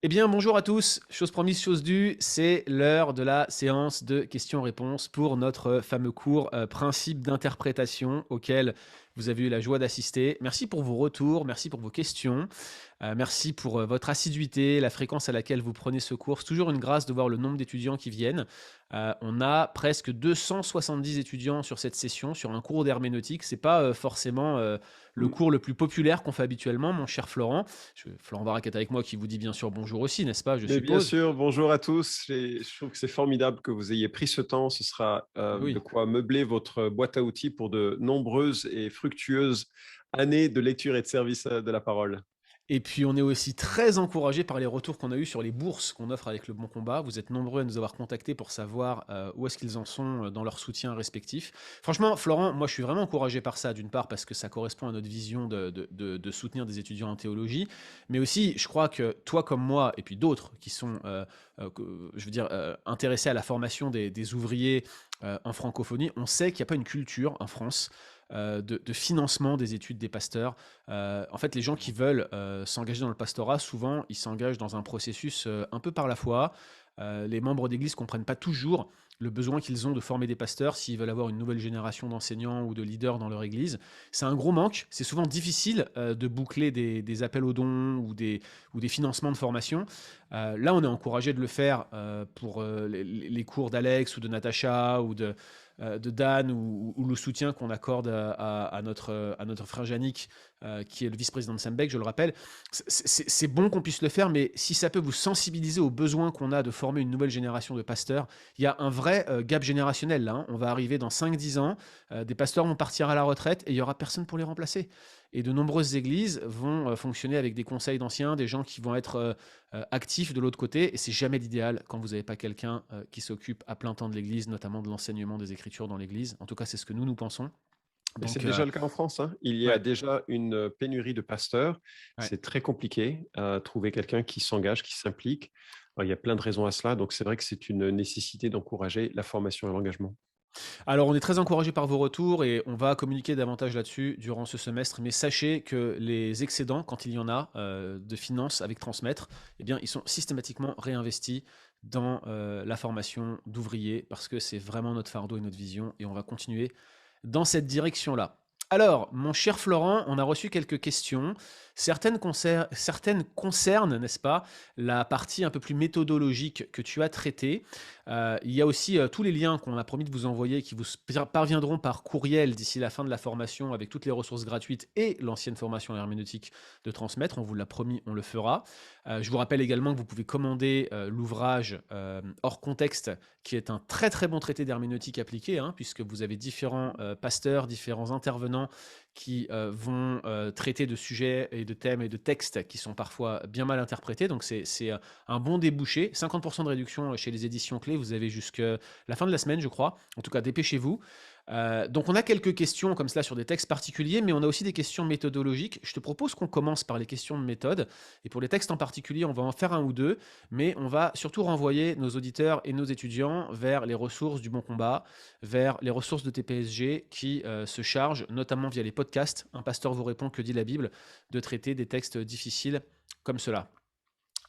Eh bien, bonjour à tous. Chose promise, chose due, c'est l'heure de la séance de questions-réponses pour notre fameux cours principe d'interprétation auquel vous avez eu la joie d'assister. Merci pour vos retours, merci pour vos questions, merci pour votre assiduité, la fréquence à laquelle vous prenez ce cours. C'est toujours une grâce de voir le nombre d'étudiants qui viennent. On a presque 270 étudiants sur cette session, sur un cours d'herméneutique. C'est pas forcément le Mmh. cours le plus populaire qu'on fait habituellement, mon cher Florent. Florent Varac est avec moi qui vous dit bien sûr bonjour aussi, n'est-ce pas, je Mais bien suppose? sûr, bonjour à tous et je trouve que c'est formidable que vous ayez pris ce temps. Ce sera, Eh de oui. quoi meubler votre boîte à outils pour de nombreuses et fructueuses années de lecture et de service, de la parole. Et puis on est aussi très encouragé par les retours qu'on a eus sur les bourses qu'on offre avec le Bon Combat. Vous êtes nombreux à nous avoir contactés pour savoir où est-ce qu'ils en sont dans leur soutien respectif. Franchement, Florent, moi je suis vraiment encouragé par ça, d'une part parce que ça correspond à notre vision de soutenir des étudiants en théologie, mais aussi je crois que toi comme moi, et puis d'autres qui sont, je veux dire, intéressés à la formation des ouvriers en francophonie, on sait qu'il n'y a pas une culture en France de financement des études des pasteurs. En fait, les gens qui veulent s'engager dans le pastorat, souvent, ils s'engagent dans un processus un peu par la foi. Les membres d'église ne comprennent pas toujours le besoin qu'ils ont de former des pasteurs s'ils veulent avoir une nouvelle génération d'enseignants ou de leaders dans leur église. C'est un gros manque. C'est souvent difficile de boucler des appels aux dons ou des financements de formation. Là, on est encouragé de le faire pour les cours d'Alex ou de Natacha ou de Dan ou le soutien qu'on accorde à notre frère Yannick, qui est le vice-président de Sembec, je le rappelle. C'est bon qu'on puisse le faire, mais si ça peut vous sensibiliser aux besoins qu'on a de former une nouvelle génération de pasteurs, il y a un vrai gap générationnel là. On va arriver dans 5-10 ans, des pasteurs vont partir à la retraite et il n'y aura personne pour les remplacer. Et de nombreuses églises vont fonctionner avec des conseils d'anciens, des gens qui vont être actifs de l'autre côté, et c'est jamais l'idéal quand vous n'avez pas quelqu'un qui s'occupe à plein temps de l'église, notamment de l'enseignement des Écritures dans l'église. En tout cas, c'est ce que nous pensons. Et c'est Donc, déjà le cas en France, hein. Il y a ouais, déjà une pénurie de pasteurs. ouais. C'est très compliqué, trouver quelqu'un qui s'engage, qui s'implique. Alors, il y a plein de raisons à cela, donc c'est vrai que c'est une nécessité d'encourager la formation et l'engagement. Alors, on est très encouragé par vos retours et on va communiquer davantage là-dessus durant ce semestre. Mais sachez que les excédents, quand il y en a, de finances avec Transmettre, eh bien, ils sont systématiquement réinvestis dans la formation d'ouvriers parce que c'est vraiment notre fardeau et notre vision et on va continuer dans cette direction-là. Alors, mon cher Florent, on a reçu quelques questions. Certaines concernent, n'est-ce pas, la partie un peu plus méthodologique que tu as traitée. Il y a aussi tous les liens qu'on a promis de vous envoyer qui vous parviendront par courriel d'ici la fin de la formation avec toutes les ressources gratuites et l'ancienne formation herméneutique de Transmettre. On vous l'a promis, on le fera. Je vous rappelle également que vous pouvez commander l'ouvrage hors contexte, qui est un très très bon traité d'herméneutique appliqué, hein, puisque vous avez différents pasteurs, différents intervenants qui vont traiter de sujets et de thèmes et de textes qui sont parfois bien mal interprétés. Donc c'est un bon débouché. 50% de réduction chez les éditions clés. Vous avez jusqu'à la fin de la semaine, je crois. En tout cas, dépêchez-vous. Donc on a quelques questions comme cela sur des textes particuliers, mais on a aussi des questions méthodologiques. Je te propose qu'on commence par les questions de méthode. Et pour les textes en particulier, on va en faire un ou deux, mais on va surtout renvoyer nos auditeurs et nos étudiants vers les ressources du Bon Combat, vers les ressources de TPSG qui se chargent, notamment via les podcasts, Un pasteur vous répond, que dit la Bible, de traiter des textes difficiles comme cela.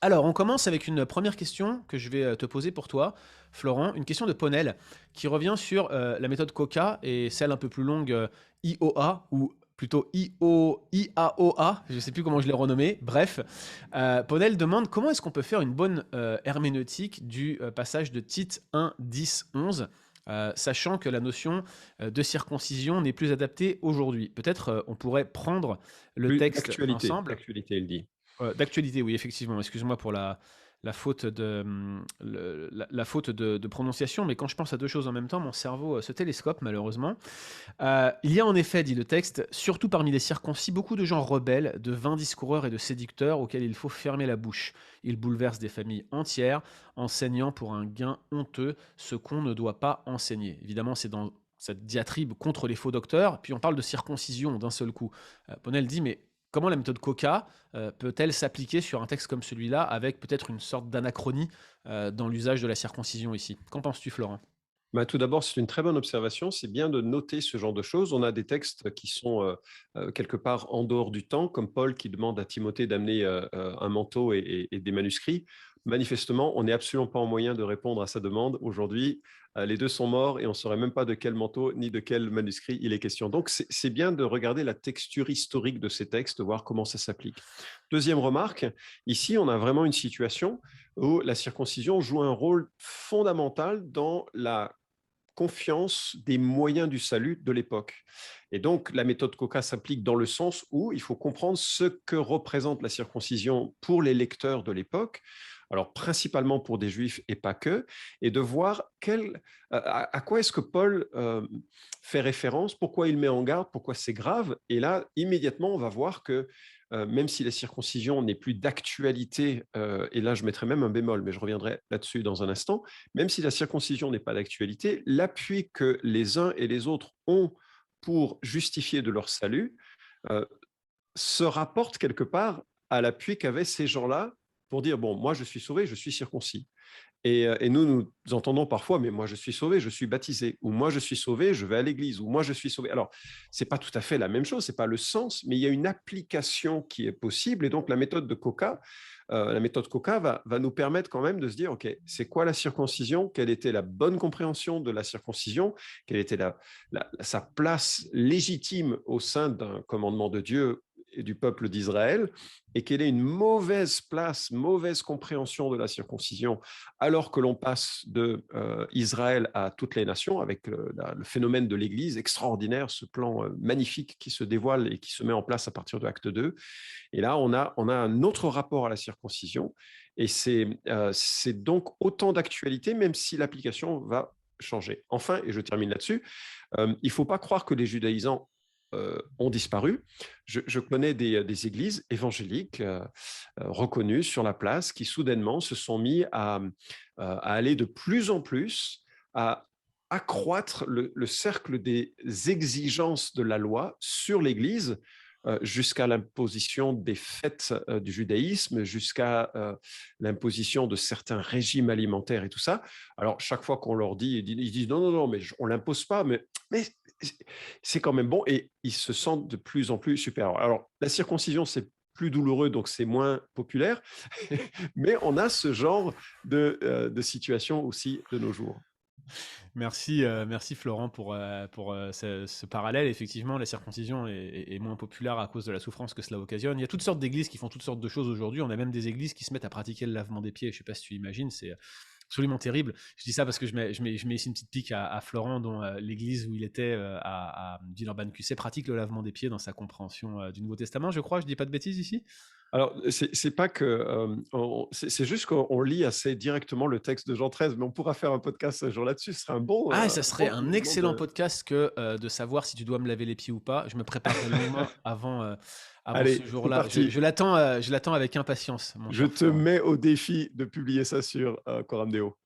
Alors, on commence avec une première question que je vais te poser pour toi, Florent. Une question de Ponel qui revient sur la méthode COCA et celle un peu plus longue IOA ou plutôt IAOA, je ne sais plus comment je l'ai renommé. Bref, Ponel demande comment est-ce qu'on peut faire une bonne herméneutique du passage de Tite 1, 10, 11, sachant que la notion de circoncision n'est plus adaptée aujourd'hui. Peut-être on pourrait prendre le Plus texte d'actualité, ensemble. d'actualité, il dit. D'actualité, oui, effectivement. Excuse-moi pour la faute la faute de prononciation, mais quand je pense à deux choses en même temps, mon cerveau se télescope, malheureusement. Il y a en effet, dit le texte, surtout parmi les circoncis, beaucoup de gens rebelles, de vains discoureurs et de séducteurs auxquels il faut fermer la bouche. Ils bouleversent des familles entières, enseignant pour un gain honteux ce qu'on ne doit pas enseigner. Évidemment, c'est dans cette diatribe contre les faux docteurs, puis on parle de circoncision d'un seul coup. Ponel dit, mais comment la méthode Coca peut-elle s'appliquer sur un texte comme celui-là, avec peut-être une sorte d'anachronie dans l'usage de la circoncision ici? Qu'en penses-tu, Florent? Bah, tout d'abord, c'est une très bonne observation. C'est bien de noter ce genre de choses. On a des textes qui sont quelque part en dehors du temps, comme Paul qui demande à Timothée d'amener un manteau et des manuscrits. Manifestement, on n'est absolument pas en moyen de répondre à sa demande. Aujourd'hui, les deux sont morts et on ne saurait même pas de quel manteau ni de quel manuscrit il est question. Donc, c'est bien de regarder la texture historique de ces textes, de voir comment ça s'applique. Deuxième remarque, ici, on a vraiment une situation où la circoncision joue un rôle fondamental dans la confiance des moyens du salut de l'époque. Et donc, la méthode Coca s'applique dans le sens où il faut comprendre ce que représente la circoncision pour les lecteurs de l'époque, alors principalement pour des juifs et pas que, et de voir à quoi est-ce que Paul fait référence, pourquoi il met en garde, pourquoi c'est grave. Et là, immédiatement, on va voir que même si la circoncision n'est plus d'actualité, et là je mettrai même un bémol, mais je reviendrai là-dessus dans un instant, même si la circoncision n'est pas d'actualité, l'appui que les uns et les autres ont pour justifier de leur salut euh, se rapporte quelque part à l'appui qu'avaient ces gens-là pour dire, bon, moi je suis sauvé, je suis circoncis. Et nous entendons parfois, mais moi je suis sauvé, je suis baptisé, ou moi je suis sauvé, je vais à l'église, ou moi je suis sauvé. Alors, c'est pas tout à fait la même chose, c'est pas le sens, mais il y a une application qui est possible. Et donc la méthode Coca va nous permettre quand même de se dire, ok, c'est quoi la circoncision? Quelle était la bonne compréhension de la circoncision? Quelle était sa place légitime au sein d'un commandement de Dieu et du peuple d'Israël? Et quelle est une mauvaise place, mauvaise compréhension de la circoncision alors que l'on passe de Israël à toutes les nations avec le phénomène de l'Église extraordinaire, ce plan magnifique qui se dévoile et qui se met en place à partir de Acte 2. Et là, on a un autre rapport à la circoncision. Et c'est donc autant d'actualité, même si l'application va changer. Enfin, et je termine là-dessus, il ne faut pas croire que les judaïsants ont disparu. Je connais des églises évangéliques reconnues sur la place qui soudainement se sont mis à aller de plus en plus à accroître le cercle des exigences de la loi sur l'Église jusqu'à l'imposition des fêtes du judaïsme, jusqu'à l'imposition de certains régimes alimentaires et tout ça. Alors, chaque fois qu'on leur dit, ils disent non, non, non, mais on ne l'impose pas, mais c'est quand même bon et ils se sentent de plus en plus supérieurs. Alors, la circoncision, c'est plus douloureux, donc c'est moins populaire, mais on a ce genre de situation aussi de nos jours. Merci, merci Florent pour ce parallèle. Effectivement, la circoncision est moins populaire à cause de la souffrance que cela occasionne. Il y a toutes sortes d'églises qui font toutes sortes de choses aujourd'hui. On a même des églises qui se mettent à pratiquer le lavement des pieds. Je ne sais pas si tu imagines, c'est absolument terrible. Je dis ça parce que je mets ici une petite pique à Florent, dont l'église où il était à Villeurbanne-QC pratique le lavement des pieds dans sa compréhension du Nouveau Testament, je crois. Je dis pas de bêtises ici? Alors, c'est pas que c'est juste qu'on lit assez directement le texte de Jean 13, mais on pourra faire un podcast un jour là-dessus. Ce serait Ah, ça un serait bon un élément excellent de. podcast que de savoir si tu dois me laver les pieds ou pas. Je me préparerai longuement avant ce Allez, c'est jour-là. Je, parti. je l'attends, je l'attends avec impatience, mon Je cher te Florent. mets au défi de publier ça sur Coram Deo.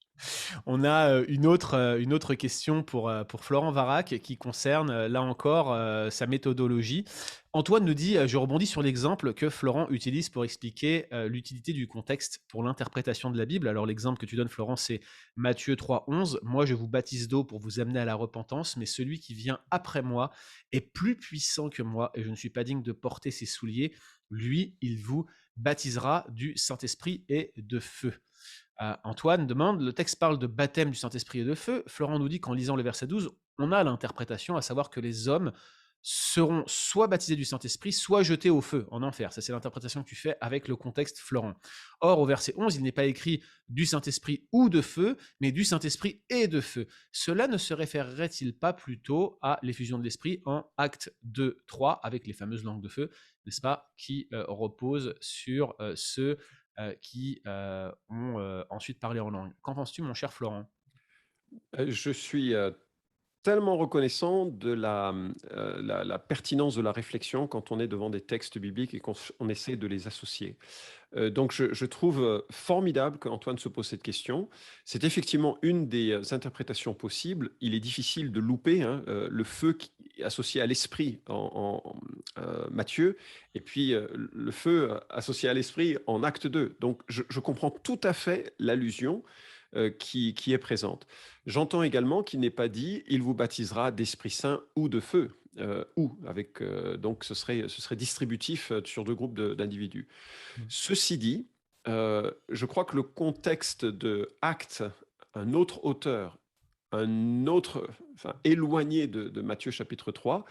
On a une autre question pour Florent Varac qui concerne, là encore, sa méthodologie. Antoine nous dit, je rebondis sur l'exemple que Florent utilise pour expliquer l'utilité du contexte pour l'interprétation de la Bible. Alors l'exemple que tu donnes, Florent, c'est Matthieu 3,11. Moi, je vous baptise d'eau pour vous amener à la repentance, mais celui qui vient après moi est plus puissant que moi et je ne suis pas digne de porter ses souliers. Lui, il vous baptisera du Saint-Esprit et de feu. Antoine demande, le texte parle de baptême du Saint-Esprit et de feu. Florent nous dit qu'en lisant le verset 12, on a l'interprétation, à savoir que les hommes seront soit baptisés du Saint-Esprit, soit jetés au feu, en enfer. Ça, c'est l'interprétation que tu fais avec le contexte Florent. Or, au verset 11, il n'est pas écrit du Saint-Esprit ou de feu, mais du Saint-Esprit et de feu. Cela ne se référerait-il pas plutôt à l'effusion de l'Esprit en Acte 2, 3, avec les fameuses langues de feu, n'est-ce pas, qui reposent sur ceux qui ont ensuite parlé en langue. Qu'en penses-tu, mon cher Florent? Je suis tellement reconnaissant de la pertinence de la réflexion quand on est devant des textes bibliques et qu'on essaie de les associer. Donc je trouve formidable qu'Antoine se pose cette question. C'est effectivement une des interprétations possibles. Il est difficile de louper hein, le feu qui est associé à l'esprit en Matthieu, et puis le feu associé à l'esprit en Acte 2. Donc je comprends tout à fait l'allusion. qui est présente. J'entends également qu'il n'est pas dit: «Il vous baptisera d'Esprit Saint ou de feu», ou avec, donc ce serait distributif, sur 2 groupes d'individus. Mmh. Ceci dit, je crois que le contexte de Actes, un autre auteur, un autre enfin éloigné de Matthieu chapitre 3,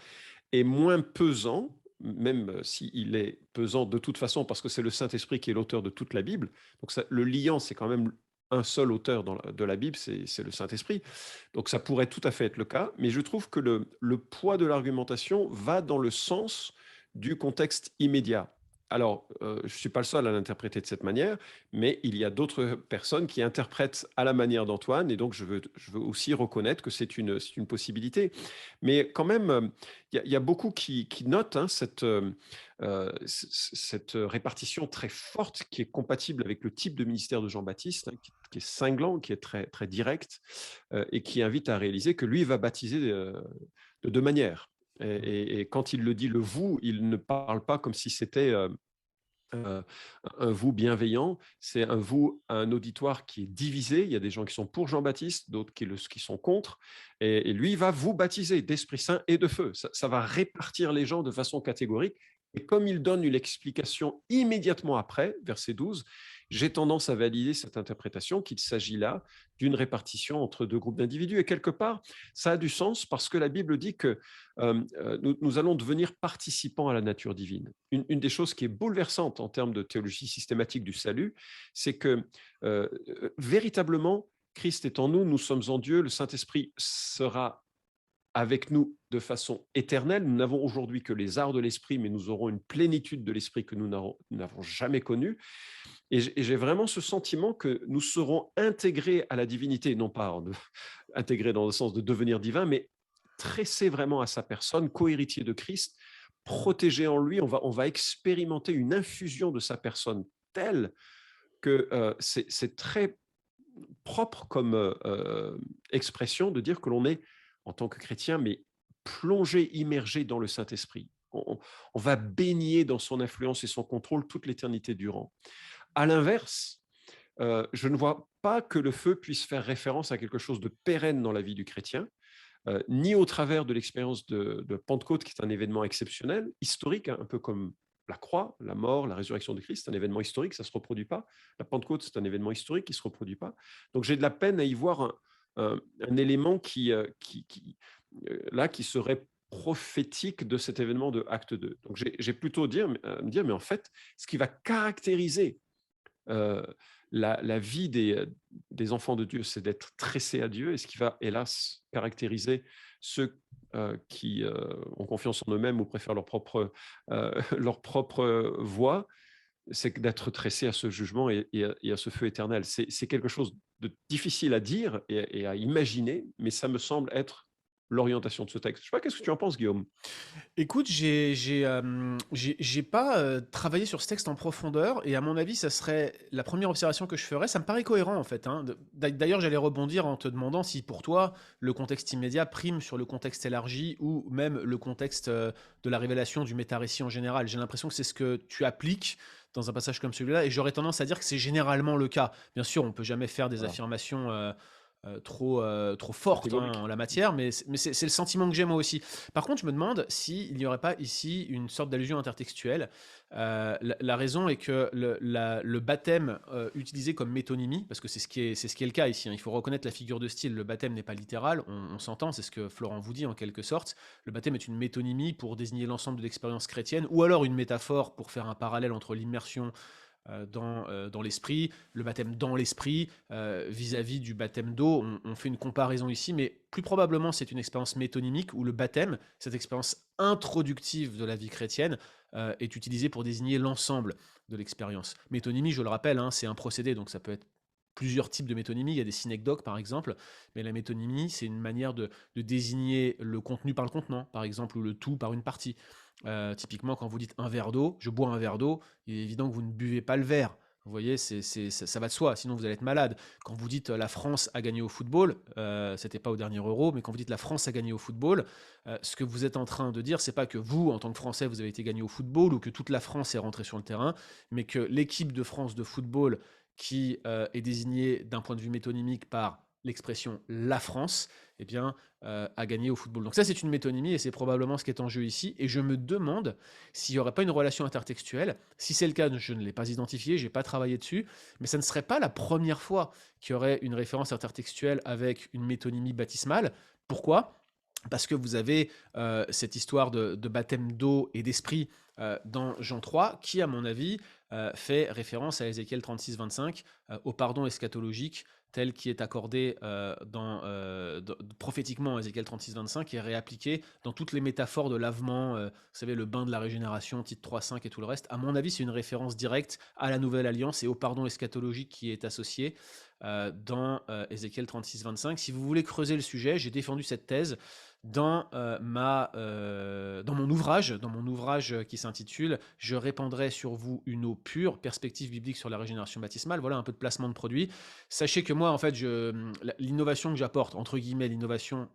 est moins pesant, même s'il est pesant de toute façon parce que c'est le Saint-Esprit qui est l'auteur de toute la Bible. Donc ça, le liant, c'est quand même un seul auteur de la Bible, c'est le Saint-Esprit. Donc ça pourrait tout à fait être le cas, mais je trouve que le poids de l'argumentation va dans le sens du contexte immédiat. Alors, je ne suis pas le seul à l'interpréter de cette manière, mais il y a d'autres personnes qui interprètent à la manière d'Antoine, et donc je veux aussi reconnaître que c'est une possibilité. Mais quand même, il y a beaucoup qui notent, hein, cette répartition très forte qui est compatible avec le type de ministère de Jean-Baptiste, hein, qui est cinglant, qui est très, très direct, et qui invite à réaliser que lui va baptiser de deux manières. Et quand il le dit le vous, il ne parle pas comme si c'était un vous bienveillant, c'est un vous, un auditoire qui est divisé. Il y a des gens qui sont pour Jean-Baptiste, d'autres qui sont contre. Et lui, il va vous baptiser d'Esprit Saint et de feu. Ça va répartir les gens de façon catégorique. Et comme il donne une explication immédiatement après, verset 12, j'ai tendance à valider cette interprétation qu'il s'agit là d'une répartition entre deux groupes d'individus. Et quelque part, ça a du sens parce que la Bible dit que nous allons devenir participants à la nature divine. Une des choses qui est bouleversante en termes de théologie systématique du salut, c'est que véritablement, Christ est en nous, nous sommes en Dieu, le Saint-Esprit sera avec nous de façon éternelle. Nous n'avons aujourd'hui que les arts de l'esprit, mais nous aurons une plénitude de l'esprit que nous n'avons jamais connue. Et j'ai vraiment ce sentiment que nous serons intégrés à la divinité, non pas intégrés dans le sens de devenir divin, mais tressés vraiment à sa personne, co-héritier de Christ, protégés en lui. On va expérimenter une infusion de sa personne telle que c'est très propre comme expression de dire que l'on est, en tant que chrétien, mais plongé, immergé dans le Saint-Esprit. On va baigner dans son influence et son contrôle toute l'éternité durant. À l'inverse, je ne vois pas que le feu puisse faire référence à quelque chose de pérenne dans la vie du chrétien, ni au travers de l'expérience de Pentecôte, qui est un événement exceptionnel, historique, hein, un peu comme la croix, la mort, la résurrection de Christ, c'est un événement historique, ça ne se reproduit pas. La Pentecôte, c'est un événement historique qui ne se reproduit pas. Donc j'ai de la peine à y voir un élément là, qui serait prophétique de cet événement de Acte 2. Donc j'ai plutôt me dire, mais en fait, ce qui va caractériser euh, la vie des enfants de Dieu, c'est d'être tressés à Dieu, et ce qui va, hélas, caractériser ceux qui ont confiance en eux-mêmes ou préfèrent leur propre voie, c'est d'être tressés à ce jugement et à ce feu éternel. C'est quelque chose de difficile à dire et à imaginer, mais ça me semble être l'orientation de ce texte. Je ne sais pas, qu'est-ce que tu en penses, Guillaume? Écoute, j'ai pas, travaillé sur ce texte en profondeur et à mon avis, ça serait la première observation que je ferais. Ça me paraît cohérent, en fait, hein. D'ailleurs, j'allais rebondir en te demandant si, pour toi, le contexte immédiat prime sur le contexte élargi ou même le contexte, de la révélation du méta-récit en général. J'ai l'impression que c'est ce que tu appliques dans un passage comme celui-là et j'aurais tendance à dire que c'est généralement le cas. Bien sûr, on peut jamais faire des Voilà, affirmations, trop fortes, hein, catégorique. en la matière, mais c'est le sentiment que j'ai moi aussi. Par contre, je me demande s'il n'y aurait pas ici une sorte d'allusion intertextuelle. La raison est que le baptême utilisé comme métonymie, parce que c'est ce qui est le cas ici, hein, il faut reconnaître la figure de style, le baptême n'est pas littéral, on s'entend, c'est ce que Florent vous dit en quelque sorte. Le baptême est une métonymie pour désigner l'ensemble de l'expérience chrétienne, ou alors une métaphore pour faire un parallèle entre l'immersion dans l'esprit, le baptême dans l'esprit, vis-à-vis du baptême d'eau. On fait une comparaison ici, mais plus probablement c'est une expérience métonymique où le baptême, cette expérience introductive de la vie chrétienne, est utilisée pour désigner l'ensemble de l'expérience. Métonymie, je le rappelle, hein, c'est un procédé, donc ça peut être plusieurs types de métonymie. Il y a des synecdoques, par exemple, mais la métonymie, c'est une manière de désigner le contenu par le contenant, par exemple, ou le tout par une partie. Typiquement, quand vous dites un verre d'eau, je bois un verre d'eau, il est évident que vous ne buvez pas le verre. Vous voyez, ça va de soi, sinon vous allez être malade. Quand vous dites la France a gagné au football, c'était pas au dernier Euro, mais quand vous dites la France a gagné au football, ce que vous êtes en train de dire, c'est pas que vous, en tant que Français, vous avez été gagné au football ou que toute la France est rentrée sur le terrain, mais que l'équipe de France de football qui est désignée d'un point de vue métonymique par l'expression la France, eh bien, a gagné au football. Donc ça, c'est une métonymie et c'est probablement ce qui est en jeu ici. Et je me demande s'il n'y aurait pas une relation intertextuelle. Si c'est le cas, je ne l'ai pas identifié, je n'ai pas travaillé dessus, mais ça ne serait pas la première fois qu'il y aurait une référence intertextuelle avec une métonymie baptismale. Pourquoi? Parce que vous avez cette histoire de baptême d'eau et d'esprit dans Jean 3, qui, à mon avis, fait référence à Ézéchiel 36-25, au pardon eschatologique tel qui est accordé prophétiquement à Ézéchiel 36-25 et réappliqué dans toutes les métaphores de lavement, vous savez, le bain de la régénération, titre 3-5 et tout le reste. À mon avis, c'est une référence directe à la nouvelle alliance et au pardon eschatologique qui est associé dans Ézéchiel 36-25. Si vous voulez creuser le sujet, j'ai défendu cette thèse dans mon ouvrage qui s'intitule Je répandrai sur vous une eau pure, perspective biblique sur la régénération baptismale. Voilà un peu de placement de produit. Sachez que moi, en fait, l'innovation que j'apporte, entre guillemets, l'innovation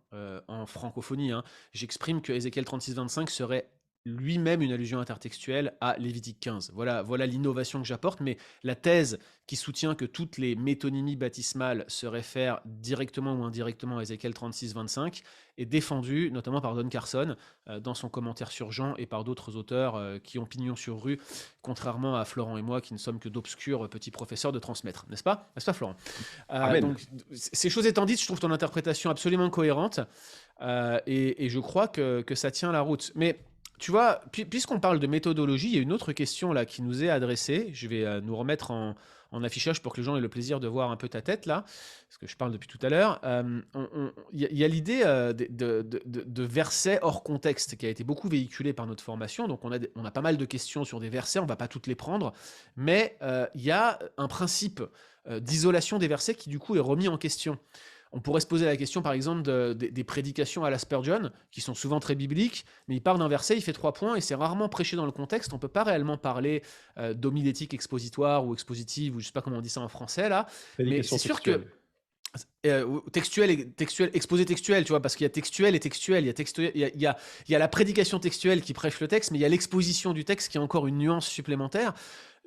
en francophonie, hein, j'exprime que Ézéchiel 36-25 serait lui-même une allusion intertextuelle à Lévitique 15. Voilà l'innovation que j'apporte, mais la thèse qui soutient que toutes les métonymies baptismales se réfèrent directement ou indirectement à Ézéchiel 36-25 est défendue notamment par Don Carson dans son commentaire sur Jean et par d'autres auteurs qui ont pignon sur rue, contrairement à Florent et moi qui ne sommes que d'obscurs petits professeurs de transmettre, n'est-ce pas? N'est-ce pas, Florent? Amen. Donc, ces choses étant dites, je trouve ton interprétation absolument cohérente et je crois que ça tient la route. Mais tu vois, puisqu'on parle de méthodologie, il y a une autre question là qui nous est adressée. Je vais nous remettre en affichage pour que les gens aient le plaisir de voir un peu ta tête là, parce que je parle depuis tout à l'heure. Il y a l'idée de versets hors contexte qui a été beaucoup véhiculée par notre formation. Donc on a pas mal de questions sur des versets, on va pas toutes les prendre, mais il y a un principe d'isolation des versets qui du coup est remis en question. On pourrait se poser la question, par exemple, des prédications à la Spurgeon, qui sont souvent très bibliques, mais il part d'un verset, il fait 3 points, et c'est rarement prêché dans le contexte. On ne peut pas réellement parler d'homilétique expositoire ou expositive, ou je ne sais pas comment on dit ça en français, là. Mais Prédication c'est sûr que textuelle. textuel, exposé textuel, tu vois, parce qu'il y a textuel et textuel. Il y a la prédication textuelle qui prêche le texte, mais il y a l'exposition du texte qui est encore une nuance supplémentaire.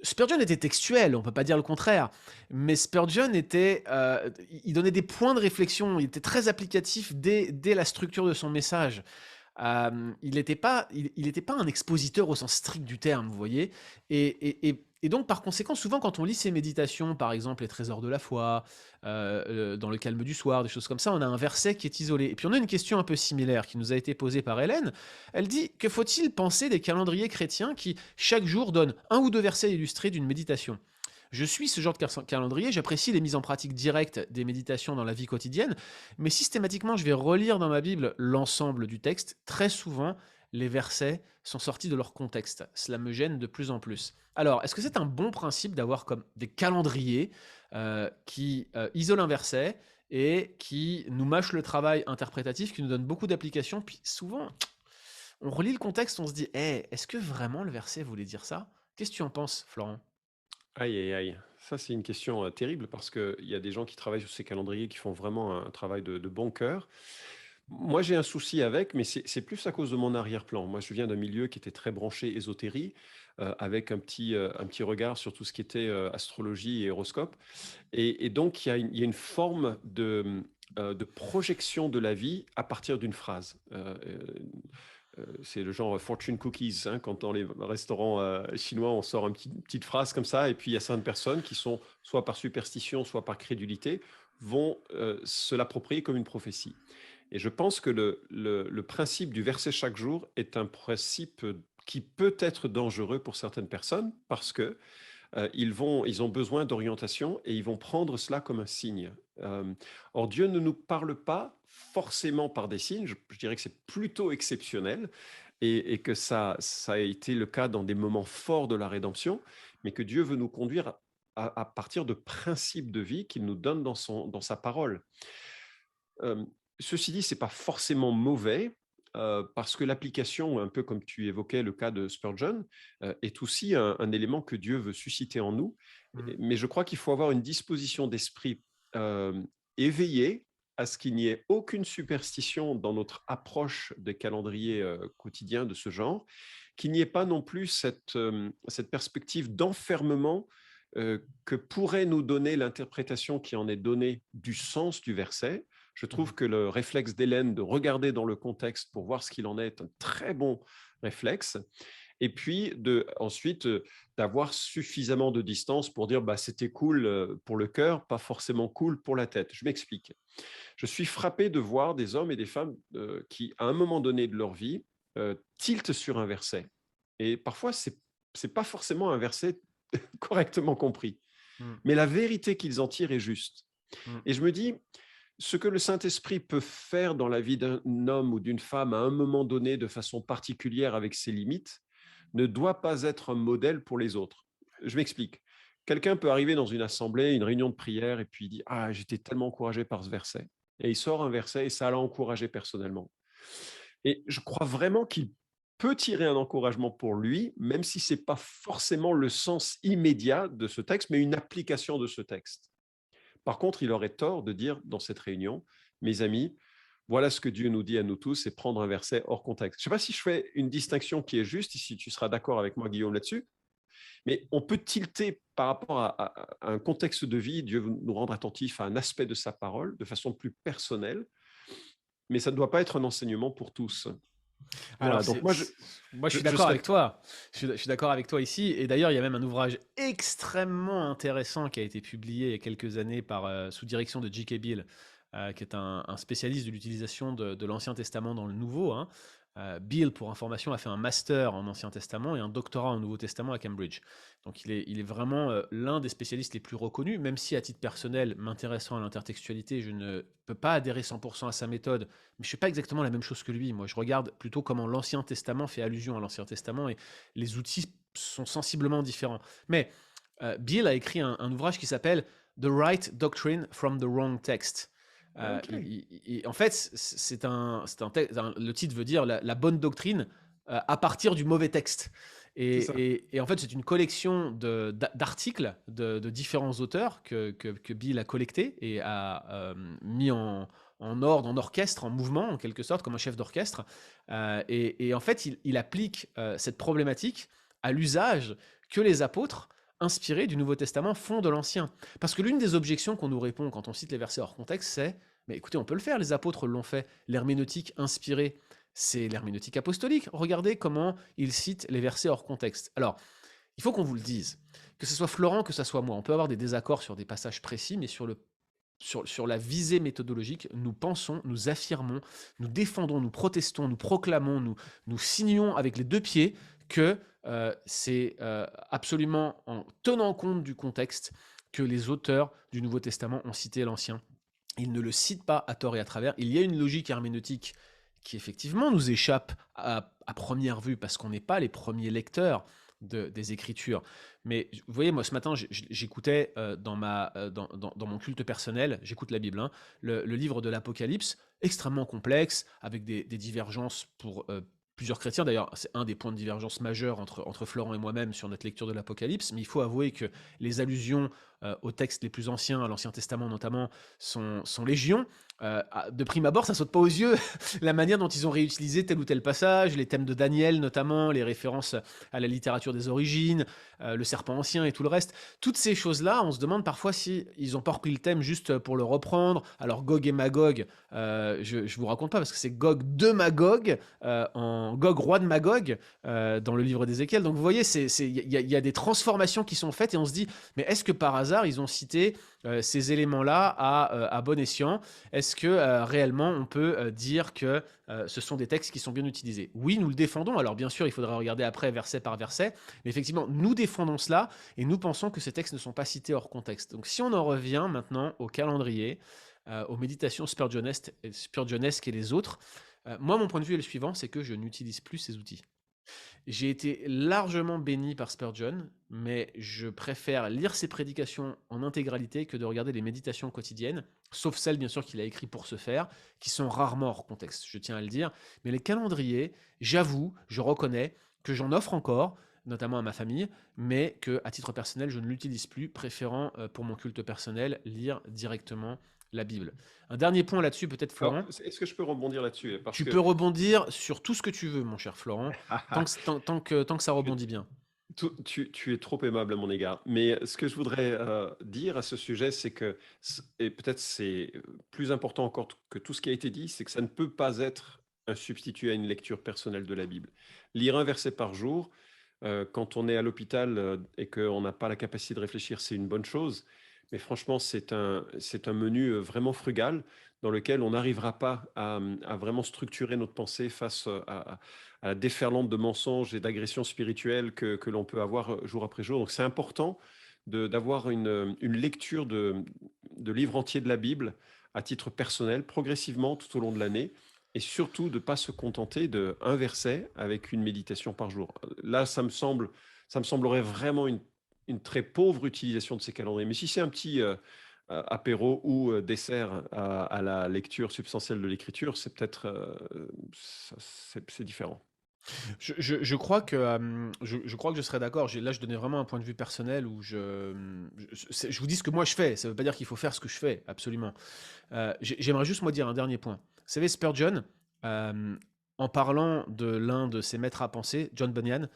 Spurgeon était textuel, on peut pas dire le contraire, mais Spurgeon il donnait des points de réflexion, il était très applicatif dès la structure de son message. Il n'était pas un expositeur au sens strict du terme, vous voyez. Et donc, par conséquent, souvent, quand on lit ses méditations, par exemple, les trésors de la foi, dans le calme du soir, des choses comme ça, on a un verset qui est isolé. Et puis, on a une question un peu similaire qui nous a été posée par Hélène. Elle dit, que faut-il penser des calendriers chrétiens qui, chaque jour, donnent un ou deux versets illustrés d'une méditation? Je suis ce genre de calendrier, j'apprécie les mises en pratique directes des méditations dans la vie quotidienne, mais systématiquement, je vais relire dans ma Bible l'ensemble du texte. Très souvent, les versets sont sortis de leur contexte. Cela me gêne de plus en plus. Alors, est-ce que c'est un bon principe d'avoir comme des calendriers qui isolent un verset et qui nous mâchent le travail interprétatif, qui nous donnent beaucoup d'applications, puis souvent, on relit le contexte, on se dit, est-ce que vraiment le verset voulait dire ça? Qu'est-ce que tu en penses, Florent? Aïe, aïe, aïe. Ça, c'est une question terrible parce qu'il y a des gens qui travaillent sur ces calendriers qui font vraiment un travail de bon cœur. Moi, j'ai un souci avec, mais c'est plus à cause de mon arrière-plan. Moi, je viens d'un milieu qui était très branché ésotérie, avec un petit regard sur tout ce qui était astrologie et horoscope. Et donc, il y a une forme de projection de la vie à partir d'une phrase. C'est le genre fortune cookies, hein, quand dans les restaurants chinois, on sort une petite phrase comme ça, et puis il y a certaines personnes qui sont, soit par superstition, soit par crédulité, vont se l'approprier comme une prophétie. Et je pense que le principe du verset chaque jour est un principe qui peut être dangereux pour certaines personnes parce que ils ont besoin d'orientation et ils vont prendre cela comme un signe. Or, Dieu ne nous parle pas forcément par des signes, je dirais que c'est plutôt exceptionnel et que ça a été le cas dans des moments forts de la rédemption, mais que Dieu veut nous conduire à partir de principes de vie qu'il nous donne dans sa parole. Euh, Ceci dit, c'est pas forcément mauvais, parce que l'application, un peu comme tu évoquais le cas de Spurgeon, est aussi un élément que Dieu veut susciter en nous. Mmh. Mais je crois qu'il faut avoir une disposition d'esprit éveillée à ce qu'il n'y ait aucune superstition dans notre approche des calendriers quotidiens de ce genre, qu'il n'y ait pas non plus cette perspective d'enfermement que pourrait nous donner l'interprétation qui en est donnée du sens du verset. Je Mmh. trouve que le réflexe d'Hélène de regarder dans le contexte pour voir ce qu'il en est un très bon réflexe. Et puis ensuite d'avoir suffisamment de distance pour dire bah, c'était cool pour le cœur, pas forcément cool pour la tête. Je m'explique. Je suis frappé de voir des hommes et des femmes qui, à un moment donné de leur vie, tiltent sur un verset. Et parfois, c'est pas forcément un verset correctement compris. Mmh. Mais la vérité qu'ils en tirent est juste. Mmh. Et je me dis, ce que le Saint-Esprit peut faire dans la vie d'un homme ou d'une femme à un moment donné de façon particulière avec ses limites ne doit pas être un modèle pour les autres. Je m'explique. Quelqu'un peut arriver dans une assemblée, une réunion de prière, et puis il dit ah, j'étais tellement encouragé par ce verset. Et il sort un verset et ça l'a encouragé personnellement. Et je crois vraiment qu'il peut tirer un encouragement pour lui, même si ce n'est pas forcément le sens immédiat de ce texte, mais une application de ce texte. Par contre, il aurait tort de dire dans cette réunion, mes amis, voilà ce que Dieu nous dit à nous tous, c'est prendre un verset hors contexte. Je ne sais pas si je fais une distinction qui est juste, si tu seras d'accord avec moi, Guillaume, là-dessus, mais on peut tilter par rapport à un contexte de vie, Dieu veut nous rendre attentifs à un aspect de sa parole de façon plus personnelle, mais ça ne doit pas être un enseignement pour tous. Alors, Voilà, donc moi, je, moi, je je, suis je d'accord serais... avec toi. Je suis d'accord avec toi ici. Et d'ailleurs, il y a même un ouvrage extrêmement intéressant qui a été publié il y a quelques années sous direction de J.K. Bill, qui est un spécialiste de l'utilisation de l'Ancien Testament dans le Nouveau, hein. Bill, pour information, a fait un master en Ancien Testament et un doctorat en Nouveau Testament à Cambridge. Donc il est vraiment l'un des spécialistes les plus reconnus, même si à titre personnel, m'intéressant à l'intertextualité, je ne peux pas adhérer 100% à sa méthode, mais je ne fais pas exactement la même chose que lui. Moi, je regarde plutôt comment l'Ancien Testament fait allusion à l'Ancien Testament et les outils sont sensiblement différents. Mais Bill a écrit un ouvrage qui s'appelle The Right Doctrine from the Wrong Text. OK, En fait, le titre veut dire la bonne doctrine à partir du mauvais texte. c'est ça. Et en fait, c'est une collection d'articles de différents auteurs que Bill a collectés et a mis en ordre, en orchestre, en mouvement, en quelque sorte, comme un chef d'orchestre. Et en fait, il applique cette problématique à l'usage que les apôtres inspirés du Nouveau Testament font de l'Ancien. Parce que l'une des objections qu'on nous répond quand on cite les versets hors contexte, c'est mais écoutez, on peut le faire, les apôtres l'ont fait. L'herméneutique inspirée, c'est l'herméneutique apostolique. Regardez comment ils citent les versets hors contexte. Alors, il faut qu'on vous le dise, que ce soit Florent, que ce soit moi, on peut avoir des désaccords sur des passages précis, mais sur la visée méthodologique, nous pensons, nous affirmons, nous défendons, nous protestons, nous proclamons, nous signons avec les deux pieds que c'est absolument en tenant compte du contexte que les auteurs du Nouveau Testament ont cité l'Ancien. Ils ne le citent pas à tort et à travers. Il y a une logique herméneutique qui effectivement nous échappe à première vue parce qu'on n'est pas les premiers lecteurs des Écritures. Mais vous voyez, moi ce matin, j'écoutais dans mon culte personnel, j'écoute la Bible, hein, le livre de l'Apocalypse, extrêmement complexe, avec des divergences pour plusieurs chrétiens. D'ailleurs, c'est un des points de divergence majeurs entre Florent et moi-même sur notre lecture de l'Apocalypse. Mais il faut avouer que les allusions aux textes les plus anciens, à l'Ancien Testament notamment, sont légion. De prime abord, ça saute pas aux yeux la manière dont ils ont réutilisé tel ou tel passage, les thèmes de Daniel notamment, les références à la littérature des origines, le serpent ancien et tout le reste. Toutes ces choses-là, on se demande parfois si ils ont pas repris le thème juste pour le reprendre. Alors Gog et Magog, je vous raconte pas parce que c'est Gog de Magog, en Gog roi de Magog, dans le livre d'Ézéchiel. Donc vous voyez, il y a des transformations qui sont faites et on se dit, mais est-ce que par hasard ils ont cité ces éléments-là à bon escient? Est-ce que réellement on peut dire que ce sont des textes qui sont bien utilisés? Oui, nous le défendons. Alors bien sûr, il faudra regarder après verset par verset, mais effectivement, nous défendons cela et nous pensons que ces textes ne sont pas cités hors contexte. Donc si on en revient maintenant au calendrier, aux méditations spurgeonesques et les autres, moi mon point de vue est le suivant, c'est que je n'utilise plus ces outils. J'ai été largement béni par Spurgeon, mais je préfère lire ses prédications en intégralité que de regarder les méditations quotidiennes, sauf celles bien sûr qu'il a écrites pour ce faire, qui sont rarement hors contexte, je tiens à le dire. Mais les calendriers, j'avoue, je reconnais que j'en offre encore, notamment à ma famille, mais que à titre personnel, je ne l'utilise plus, préférant pour mon culte personnel lire directement la Bible. Un dernier point là-dessus, peut-être Alors, Florent. est-ce que je peux rebondir là-dessus? Parce Tu peux que rebondir sur tout ce que tu veux, mon cher Florent, tant que ça tu, rebondit bien. tu es trop aimable à mon égard. Mais ce que je voudrais dire à ce sujet, c'est que, et peut-être c'est plus important encore que tout ce qui a été dit, c'est que ça ne peut pas être un substitut à une lecture personnelle de la Bible. Lire un verset par jour, quand on est à l'hôpital et qu'on n'a pas la capacité de réfléchir, c'est une bonne chose. Mais franchement, c'est un menu vraiment frugal dans lequel on n'arrivera pas à vraiment structurer notre pensée face à la déferlante de mensonges et d'agressions spirituelles que l'on peut avoir jour après jour. Donc c'est important d'avoir une lecture de livres entiers de la Bible à titre personnel, progressivement tout au long de l'année, et surtout de ne pas se contenter d'un verset avec une méditation par jour. Là, ça me semblerait vraiment une très pauvre utilisation de ces calendriers. Mais si c'est un petit apéro ou dessert à la lecture substantielle de l'écriture, c'est peut-être c'est différent. Je crois que je serais d'accord. Là, je donnais vraiment un point de vue personnel où je vous dis ce que moi je fais. Ça ne veut pas dire qu'il faut faire ce que je fais, absolument. J'aimerais juste moi dire un dernier point. Vous savez, Spurgeon, euh, en parlant de l'un de ses maîtres à penser, John Bunyan,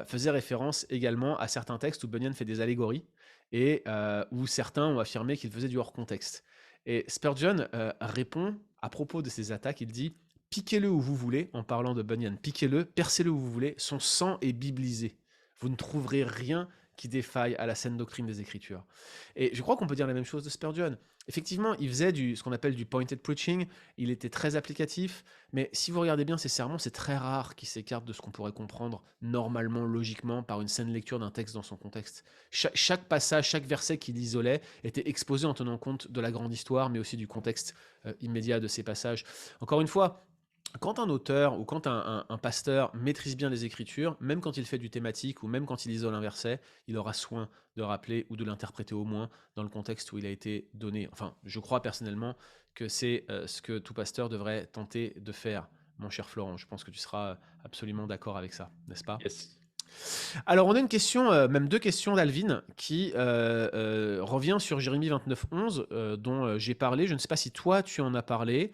faisait référence également à certains textes où Bunyan fait des allégories et où certains ont affirmé qu'il faisait du hors contexte. Et Spurgeon répond à propos de ces attaques, il dit: piquez-le où vous voulez, en parlant de Bunyan, piquez-le, percez-le où vous voulez, son sang est biblisé. Vous ne trouverez rien qui défaille à la saine doctrine des Écritures. Et je crois qu'on peut dire la même chose de Spurgeon. Effectivement, il faisait ce qu'on appelle du pointed preaching, il était très applicatif, mais si vous regardez bien ses sermons, c'est très rare qu'il s'écarte de ce qu'on pourrait comprendre normalement, logiquement, par une saine lecture d'un texte dans son contexte. Chaque passage, chaque verset qu'il isolait était exposé en tenant compte de la grande histoire, mais aussi du contexte immédiat de ces passages. Encore une fois, quand un auteur ou quand un pasteur maîtrise bien les Écritures, même quand il fait du thématique ou même quand il isole un verset, il aura soin de rappeler ou de l'interpréter au moins dans le contexte où il a été donné. Enfin, je crois personnellement que c'est ce que tout pasteur devrait tenter de faire, mon cher Florent. Je pense que tu seras absolument d'accord avec ça, n'est-ce pas? Yes. Alors, on a une question, même deux questions d'Alvin qui revient sur Jérémie 29:11 dont j'ai parlé. Je ne sais pas si toi tu en as parlé.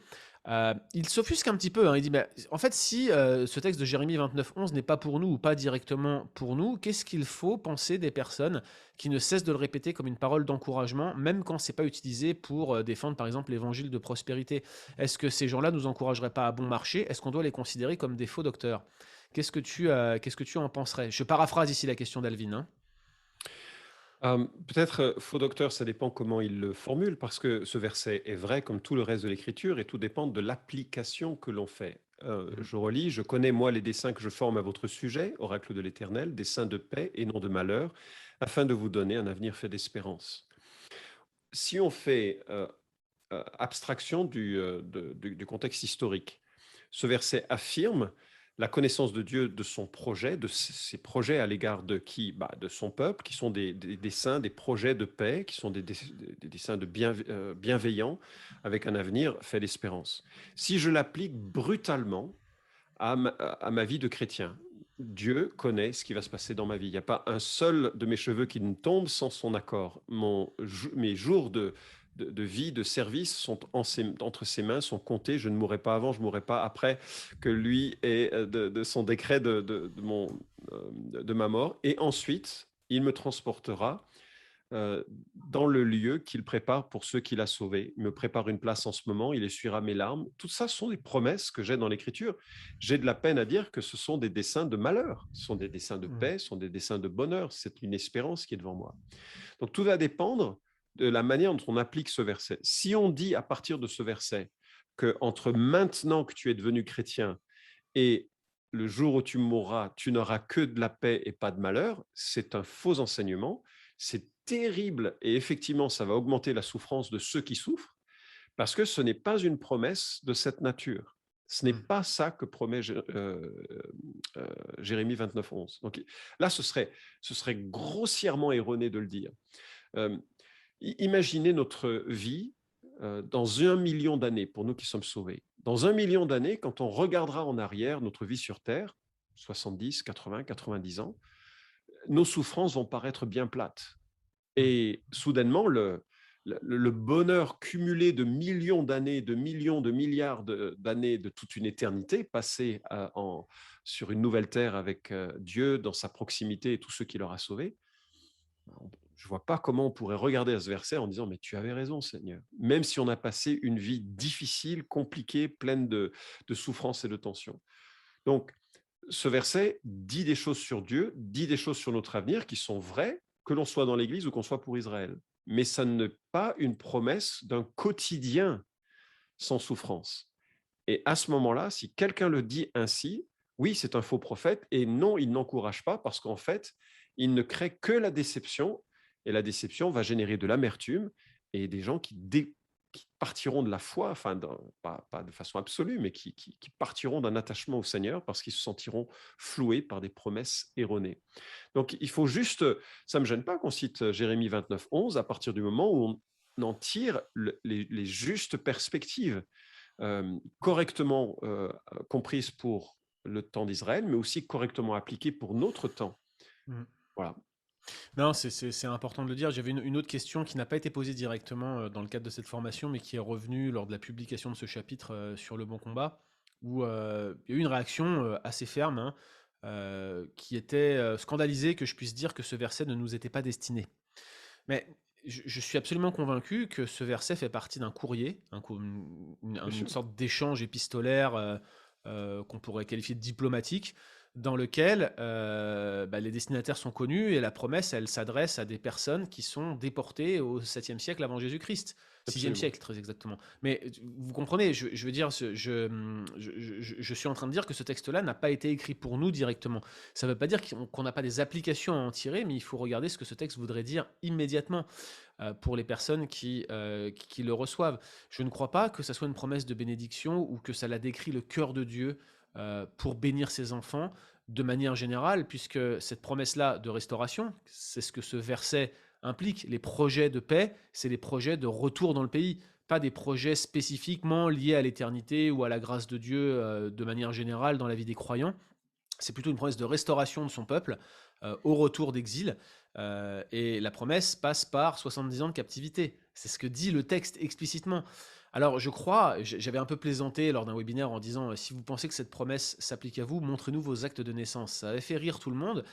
Il s'offusque un petit peu, hein. Il dit, mais en fait, si ce texte de Jérémie 29:11 n'est pas pour nous ou pas directement pour nous, qu'est-ce qu'il faut penser des personnes qui ne cessent de le répéter comme une parole d'encouragement, même quand c'est pas utilisé pour défendre, par exemple, l'évangile de prospérité? Est-ce que ces gens-là nous encourageraient pas à bon marché? Est-ce qu'on doit les considérer comme des faux docteurs? Qu'est-ce que tu en penserais? Je paraphrase ici la question d'Alvin, hein. Peut-être, faux docteur, ça dépend comment il le formule, parce que ce verset est vrai comme tout le reste de l'écriture et tout dépend de l'application que l'on fait. Mhm. Je relis: «Je connais, moi, les desseins que je forme à votre sujet, oracle de l'Éternel, desseins de paix et non de malheur, afin de vous donner un avenir fait d'espérance». Si on fait, abstraction du contexte historique, ce verset affirme la connaissance de Dieu, de son projet, de ses projets à l'égard de qui? Bah, de son peuple, qui sont des saints, des projets de paix, qui sont des saints bienveillants, avec un avenir fait d'espérance. Si je l'applique brutalement à ma vie de chrétien, Dieu connaît ce qui va se passer dans ma vie. Il n'y a pas un seul de mes cheveux qui ne tombe sans son accord. Mes jours de vie, de service sont entre ses mains, sont comptés. Je ne mourrai pas avant, je ne mourrai pas après que lui ait de son décret de ma mort. Et ensuite, il me transportera dans le lieu qu'il prépare pour ceux qu'il a sauvés. Il me prépare une place en ce moment, il essuiera mes larmes. Tout ça sont des promesses que j'ai dans l'Écriture. J'ai de la peine à dire que ce sont des desseins de malheur, ce sont des desseins de Mhm. paix, ce sont des desseins de bonheur. C'est une espérance qui est devant moi. Donc tout va dépendre de la manière dont on applique ce verset. Si on dit à partir de ce verset que entre maintenant que tu es devenu chrétien et le jour où tu mourras, tu n'auras que de la paix et pas de malheur, c'est un faux enseignement. C'est terrible et effectivement, ça va augmenter la souffrance de ceux qui souffrent parce que ce n'est pas une promesse de cette nature. Ce n'est Mmh. pas ça que promet Jérémie 29:11. Donc là, ce serait grossièrement erroné de le dire. Euh, Imaginez notre vie dans 1 million d'années, pour nous qui sommes sauvés. Dans 1 million d'années, quand on regardera en arrière notre vie sur Terre, 70, 80, 90 ans, nos souffrances vont paraître bien plates. Mmh. Et soudainement, le bonheur cumulé de millions d'années, de millions, de milliards d'années, de toute une éternité passée sur une nouvelle terre avec Dieu dans sa proximité et tous ceux qu'il aura sauvés, je ne vois pas comment on pourrait regarder à ce verset en disant mais tu avais raison Seigneur, même si on a passé une vie difficile, compliquée, pleine de souffrances et de tensions. Donc, ce verset dit des choses sur Dieu, dit des choses sur notre avenir qui sont vraies, que l'on soit dans l'Église ou qu'on soit pour Israël. Mais ça n'est pas une promesse d'un quotidien sans souffrance. Et à ce moment-là, si quelqu'un le dit ainsi, oui, c'est un faux prophète, et non, il n'encourage pas, parce qu'en fait, il ne crée que la déception, et la déception va générer de l'amertume, et des gens qui partiront de la foi, enfin, pas de façon absolue, mais qui partiront d'un attachement au Seigneur, parce qu'ils se sentiront floués par des promesses erronées. Donc, il faut juste, ça ne me gêne pas qu'on cite Jérémie 29:11, à partir du moment où on en tire les justes perspectives correctement comprise pour le temps d'Israël, mais aussi correctement appliquée pour notre temps. Mmh. Voilà. Non, c'est important de le dire. J'avais une autre question qui n'a pas été posée directement dans le cadre de cette formation, mais qui est revenue lors de la publication de ce chapitre sur le bon combat, où il y a eu une réaction assez ferme, hein, qui était scandalisée que je puisse dire que ce verset ne nous était pas destiné. Mais je suis absolument convaincu que ce verset fait partie d'un courrier, Bien une sûr. sorte d'échange épistolaire qu'on pourrait qualifier de diplomatique, dans lequel les destinataires sont connus et la promesse, elle s'adresse à des personnes qui sont déportées au 7e siècle avant Jésus-Christ. 6e Absolument. siècle, très exactement. Mais vous comprenez, je veux dire, je suis en train de dire que ce texte-là n'a pas été écrit pour nous directement. Ça ne veut pas dire qu'on n'a pas des applications à en tirer, mais il faut regarder ce que ce texte voudrait dire immédiatement pour les personnes qui le reçoivent. Je ne crois pas que ça soit une promesse de bénédiction ou que ça la décrit le cœur de Dieu pour bénir ses enfants de manière générale, puisque cette promesse-là de restauration, c'est ce que ce verset implique. Les projets de paix, c'est les projets de retour dans le pays, pas des projets spécifiquement liés à l'éternité ou à la grâce de Dieu de manière générale dans la vie des croyants. C'est plutôt une promesse de restauration de son peuple au retour d'exil. Et la promesse passe par 70 ans de captivité. C'est ce que dit le texte explicitement. Alors je crois, j'avais un peu plaisanté lors d'un webinaire en disant si vous pensez que cette promesse s'applique à vous, montrez-nous vos actes de naissance. Ça avait fait rire tout le monde,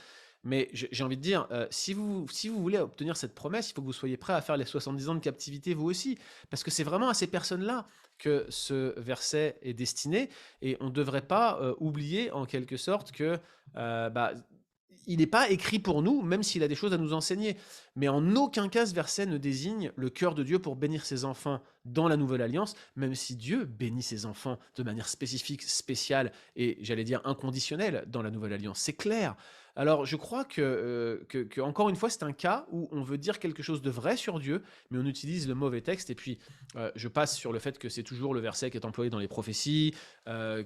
mais j'ai envie de dire, si vous voulez obtenir cette promesse, il faut que vous soyez prêt à faire les 70 ans de captivité vous aussi, parce que c'est vraiment à ces personnes-là que ce verset est destiné, et on ne devrait pas oublier en quelque sorte que il n'est pas écrit pour nous, même s'il a des choses à nous enseigner. Mais en aucun cas, ce verset ne désigne le cœur de Dieu pour bénir ses enfants dans la Nouvelle Alliance, même si Dieu bénit ses enfants de manière spécifique, spéciale et, j'allais dire, inconditionnelle dans la Nouvelle Alliance. C'est clair. Alors, je crois que, encore une fois, c'est un cas où on veut dire quelque chose de vrai sur Dieu, mais on utilise le mauvais texte. Et puis, je passe sur le fait que c'est toujours le verset qui est employé dans les prophéties,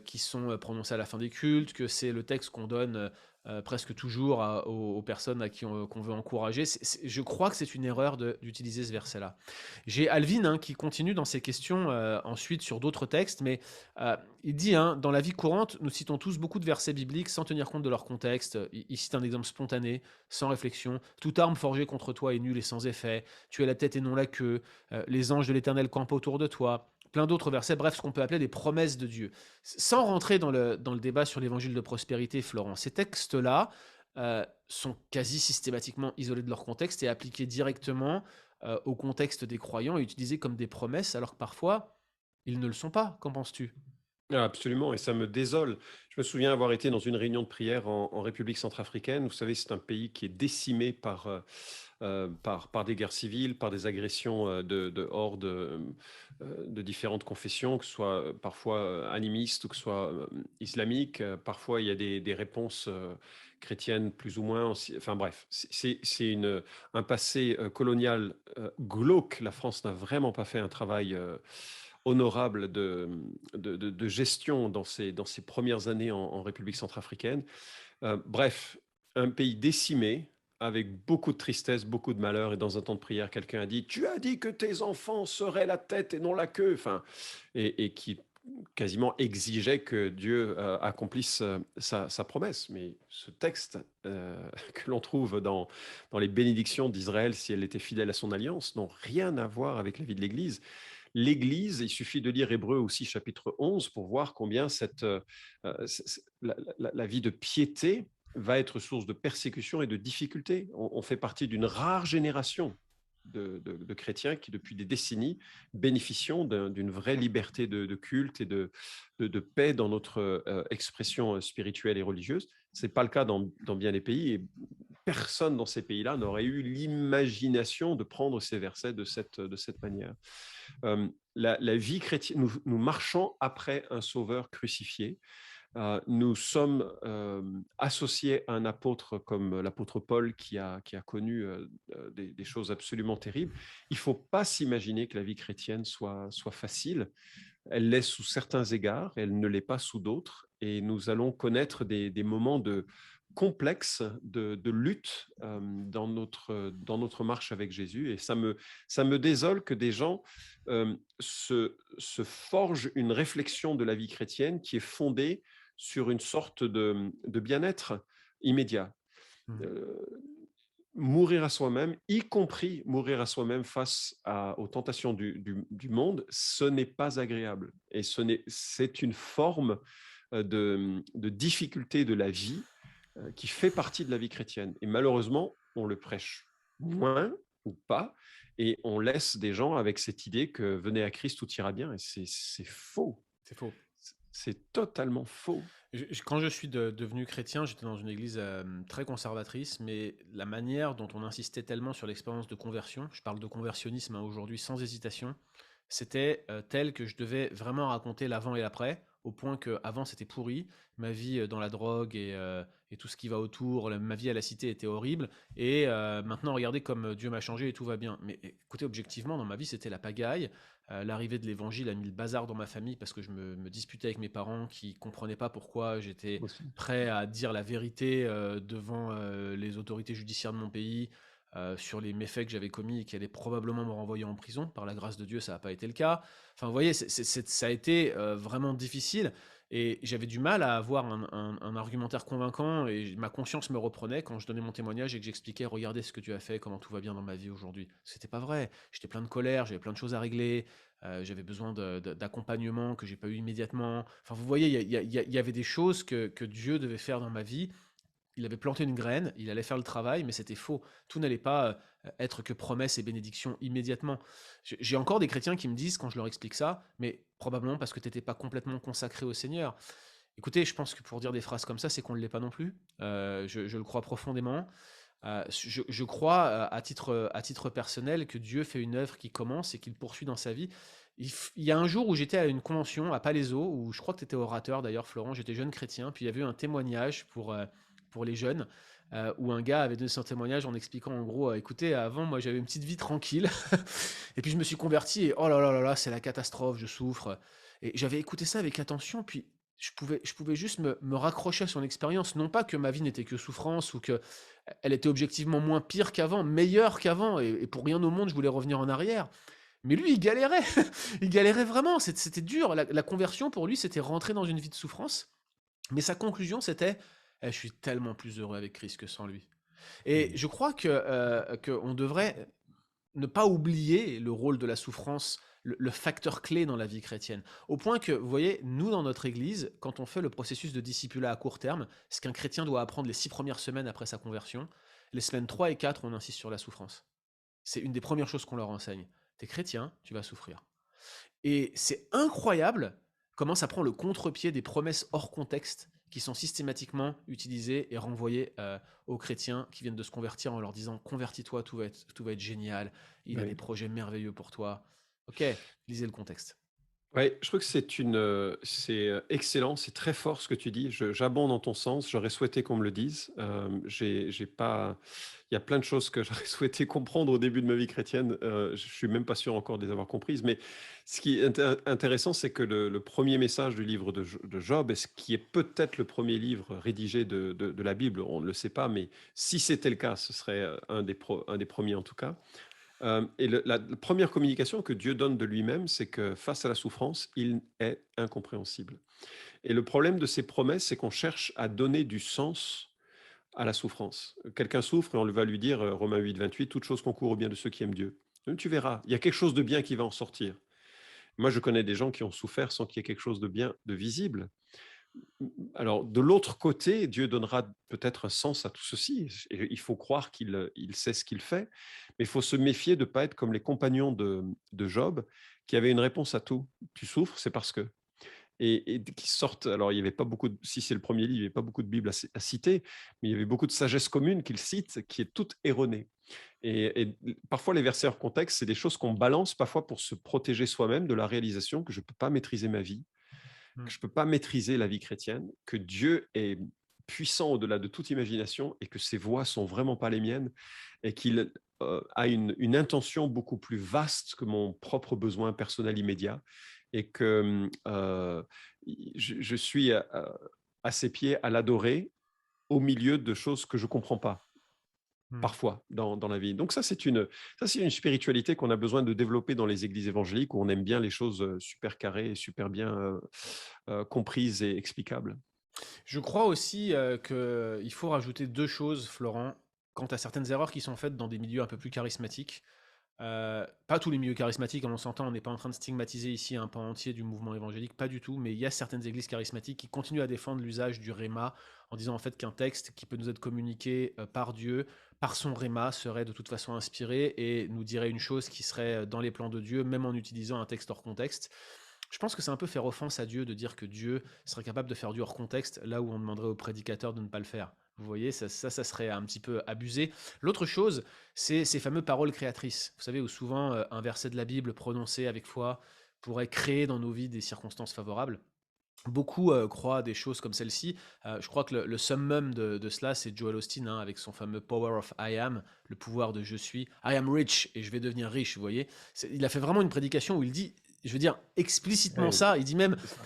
qui sont prononcées à la fin des cultes, que c'est le texte qu'on donne presque toujours aux personnes à qui qu'on veut encourager. Je crois que c'est une erreur d'utiliser ce verset-là. J'ai Alvin qui continue dans ses questions ensuite sur d'autres textes, mais il dit, dans la vie courante, nous citons tous beaucoup de versets bibliques sans tenir compte de leur contexte. Il cite un exemple spontané, sans réflexion. Toute arme forgée contre toi est nulle et sans effet. Tu es la tête et non la queue. Les anges de l'Éternel campent autour de toi. Plein d'autres versets, bref, ce qu'on peut appeler des promesses de Dieu. Sans rentrer dans le débat sur l'évangile de prospérité, Florent, ces textes-là sont quasi systématiquement isolés de leur contexte et appliqués directement au contexte des croyants et utilisés comme des promesses, alors que parfois, ils ne le sont pas. Qu'en penses-tu? Ah, absolument, et ça me désole. Je me souviens avoir été dans une réunion de prière en République centrafricaine. Vous savez, c'est un pays qui est décimé par des guerres civiles, par des agressions de hordes de différentes confessions, que ce soit parfois animistes ou que ce soit islamiques. Parfois, il y a des réponses chrétiennes plus ou moins. Enfin bref, c'est un passé colonial glauque. La France n'a vraiment pas fait un travail honorable de gestion dans ces premières années en République centrafricaine. Bref, un pays décimé, avec beaucoup de tristesse, beaucoup de malheur, et dans un temps de prière, quelqu'un a dit: «Tu as dit que tes enfants seraient la tête et non la queue», enfin, et qui quasiment exigeait que Dieu accomplisse sa promesse. Mais ce texte que l'on trouve dans les bénédictions d'Israël, si elle était fidèle à son alliance, n'ont rien à voir avec la vie de l'Église. L'Église, il suffit de lire Hébreux aussi chapitre 11 pour voir combien la vie de piété va être source de persécution et de difficultés. On fait partie d'une rare génération de chrétiens qui, depuis des décennies, bénéficient d'une vraie liberté de culte et de paix dans notre expression spirituelle et religieuse. Ce n'est pas le cas dans bien des pays, et personne dans ces pays-là n'aurait eu l'imagination de prendre ces versets de cette manière. La vie chrétienne, nous marchons après un sauveur crucifié. Nous sommes associés à un apôtre comme l'apôtre Paul qui a connu des choses absolument terribles. Il ne faut pas s'imaginer que la vie chrétienne soit facile. Elle l'est sous certains égards, elle ne l'est pas sous d'autres. Et nous allons connaître des moments complexes de lutte dans notre marche avec Jésus. Et ça me désole que des gens se forgent une réflexion de la vie chrétienne qui est fondée sur une sorte de bien-être immédiat. Mmh. Euh, Mourir à soi-même, y compris mourir à soi-même face aux tentations du monde, ce n'est pas agréable. Et c'est une forme de difficulté de la vie qui fait partie de la vie chrétienne. Et malheureusement, on le prêche moins ou pas, et on laisse des gens avec cette idée que venez à Christ, tout ira bien. Et c'est faux. C'est faux. C'est totalement faux. Quand je suis devenu chrétien, j'étais dans une église très conservatrice, mais la manière dont on insistait tellement sur l'expérience de conversion, je parle de conversionnisme hein, aujourd'hui sans hésitation, c'était tel que je devais vraiment raconter l'avant et l'après, au point que avant c'était pourri, ma vie dans la drogue et tout ce qui va autour, ma vie à la cité était horrible, et maintenant regardez comme Dieu m'a changé et tout va bien. Mais écoutez, objectivement, dans ma vie c'était la pagaille. L'arrivée de l'évangile a mis le bazar dans ma famille parce que je me disputais avec mes parents qui comprenaient pas pourquoi j'étais Aussi. prêt à dire la vérité devant les autorités judiciaires de mon pays sur les méfaits que j'avais commis et qui allaient probablement me renvoyer en prison. Par la grâce de Dieu, ça n'a pas été le cas. Enfin, vous voyez, ça a été vraiment difficile et j'avais du mal à avoir un argumentaire convaincant et ma conscience me reprenait quand je donnais mon témoignage et que j'expliquais, regardez ce que tu as fait, comment tout va bien dans ma vie aujourd'hui. C'était pas vrai. J'étais plein de colère, j'avais plein de choses à régler. J'avais besoin d'accompagnement que j'ai pas eu immédiatement. Enfin, vous voyez, il y avait des choses que Dieu devait faire dans ma vie. Il avait planté une graine, il allait faire le travail, mais c'était faux. Tout n'allait pas être que promesses et bénédictions immédiatement. J'ai encore des chrétiens qui me disent, quand je leur explique ça, mais probablement parce que tu n'étais pas complètement consacré au Seigneur. Écoutez, je pense que pour dire des phrases comme ça, c'est qu'on ne l'est pas non plus. Je le crois profondément. Je crois à titre personnel que Dieu fait une œuvre qui commence et qu'il poursuit dans sa vie. Il y a un jour où j'étais à une convention à Palaiseau, où je crois que tu étais orateur d'ailleurs, Florent, j'étais jeune chrétien, puis il y avait eu un témoignage pour les jeunes, où un gars avait donné son témoignage en expliquant en gros, écoutez, avant moi j'avais une petite vie tranquille, et puis je me suis converti, et oh là là là là, c'est la catastrophe, je souffre. Et j'avais écouté ça avec attention, puis je pouvais juste me raccrocher à son expérience, non pas que ma vie n'était que souffrance ou que elle était objectivement moins pire qu'avant, meilleure qu'avant, et pour rien au monde je voulais revenir en arrière. Mais lui, il galérait, il galérait vraiment, c'était dur. La conversion pour lui, c'était rentrer dans une vie de souffrance. Mais sa conclusion, c'était je suis tellement plus heureux avec Christ que sans lui. Et je crois que on devrait ne pas oublier le rôle de la souffrance, le facteur clé dans la vie chrétienne. Au point que, vous voyez, nous, dans notre Église, quand on fait le processus de discipulat à court terme, ce qu'un chrétien doit apprendre les 6 premières semaines après sa conversion, les semaines 3 et 4, on insiste sur la souffrance. C'est une des premières choses qu'on leur enseigne. T'es chrétien, tu vas souffrir. Et c'est incroyable comment ça prend le contre-pied des promesses hors contexte qui sont systématiquement utilisées et renvoyées aux chrétiens qui viennent de se convertir en leur disant convertis-toi, tout va être génial, il a des Oui. projets merveilleux pour toi. Ok, lisez le contexte. Ouais, je trouve que c'est excellent, c'est très fort ce que tu dis. J'abonde dans ton sens, j'aurais souhaité qu'on me le dise. J'ai pas il y a plein de choses que j'aurais souhaité comprendre au début de ma vie chrétienne, je suis même pas sûr encore de les avoir comprises. Mais ce qui est intéressant, c'est que le 1er message du livre de Job et ce qui est peut-être le premier livre rédigé de la Bible, on ne le sait pas, mais si c'était le cas, ce serait, un des premiers en tout cas. Et la première communication que Dieu donne de lui-même, c'est que face à la souffrance, il est incompréhensible. Et le problème de ces promesses, c'est qu'on cherche à donner du sens à la souffrance. Quelqu'un souffre et on va lui dire, Romains 8, 28, toute chose concourt au bien de ceux qui aiment Dieu. Tu verras, il y a quelque chose de bien qui va en sortir. Moi, je connais des gens qui ont souffert sans qu'il y ait quelque chose de bien, de visible. Alors, de l'autre côté, Dieu donnera peut-être un sens à tout ceci. Et il faut croire qu'il sait ce qu'il fait, mais il faut se méfier de ne pas être comme les compagnons de Job, qui avaient une réponse à tout. Tu souffres, c'est parce que. Et qui sortent, alors il n'y avait pas beaucoup, si c'est le premier livre, il n'y avait pas beaucoup de Bible à citer, mais il y avait beaucoup de sagesse commune qu'il cite, qui est toute erronée. Et parfois, les versets hors contexte, c'est des choses qu'on balance parfois pour se protéger soi-même de la réalisation que je ne peux pas maîtriser ma vie, Mm. que je ne peux pas maîtriser la vie chrétienne, que Dieu est puissant au-delà de toute imagination et que ses voies sont vraiment pas les miennes et qu'il a une intention beaucoup plus vaste que mon propre besoin personnel immédiat et que je suis à ses pieds à l'adorer au milieu de choses que je comprends pas Mm. parfois dans la vie. Donc ça, c'est une spiritualité qu'on a besoin de développer dans les églises évangéliques où on aime bien les choses super carrées et super bien comprises et explicables. Je crois aussi qu'il faut rajouter deux choses, Florent, quant à certaines erreurs qui sont faites dans des milieux un peu plus charismatiques. Pas tous les milieux charismatiques, on s'entend, on n'est pas en train de stigmatiser ici un pan entier du mouvement évangélique, pas du tout, mais il y a certaines églises charismatiques qui continuent à défendre l'usage du réma en disant en fait qu'un texte qui peut nous être communiqué par Dieu, par son réma, serait de toute façon inspiré et nous dirait une chose qui serait dans les plans de Dieu, même en utilisant un texte hors contexte. Je pense que c'est un peu faire offense à Dieu de dire que Dieu serait capable de faire du hors contexte là où on demanderait au prédicateur de ne pas le faire. Vous voyez, ça serait un petit peu abusé. L'autre chose, c'est ces fameuses paroles créatrices. Vous savez, où souvent un verset de la Bible prononcé avec foi pourrait créer dans nos vies des circonstances favorables. Beaucoup croient à des choses comme celle-ci. Je crois que le summum de cela, c'est Joel Osteen, hein, avec son fameux Power of I am, le pouvoir de je suis. I am rich et je vais devenir riche, vous voyez. Il a fait vraiment une prédication où il dit, je veux dire, explicitement Ouais, ça. c'est ça.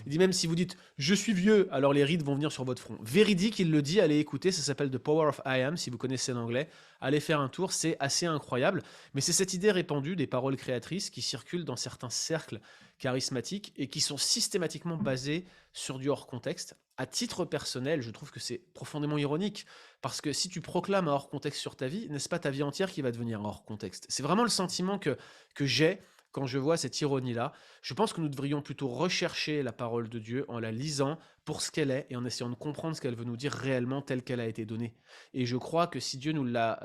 Il dit même si vous dites je suis vieux, alors les rides vont venir sur votre front. Véridique, il le dit, allez écouter, ça s'appelle The Power of I am, si vous connaissez l'anglais. Allez faire un tour, c'est assez incroyable. Mais c'est cette idée répandue des paroles créatrices qui circulent dans certains cercles charismatiques et qui sont systématiquement basées sur du hors contexte. À titre personnel, je trouve que c'est profondément ironique, parce que si tu proclames un hors contexte sur ta vie, n'est-ce pas ta vie entière qui va devenir hors contexte? C'est vraiment le sentiment que j'ai quand je vois cette ironie-là. Je pense que nous devrions plutôt rechercher la parole de Dieu en la lisant pour ce qu'elle est et en essayant de comprendre ce qu'elle veut nous dire réellement telle qu'elle a été donnée. Et je crois que si Dieu nous l'a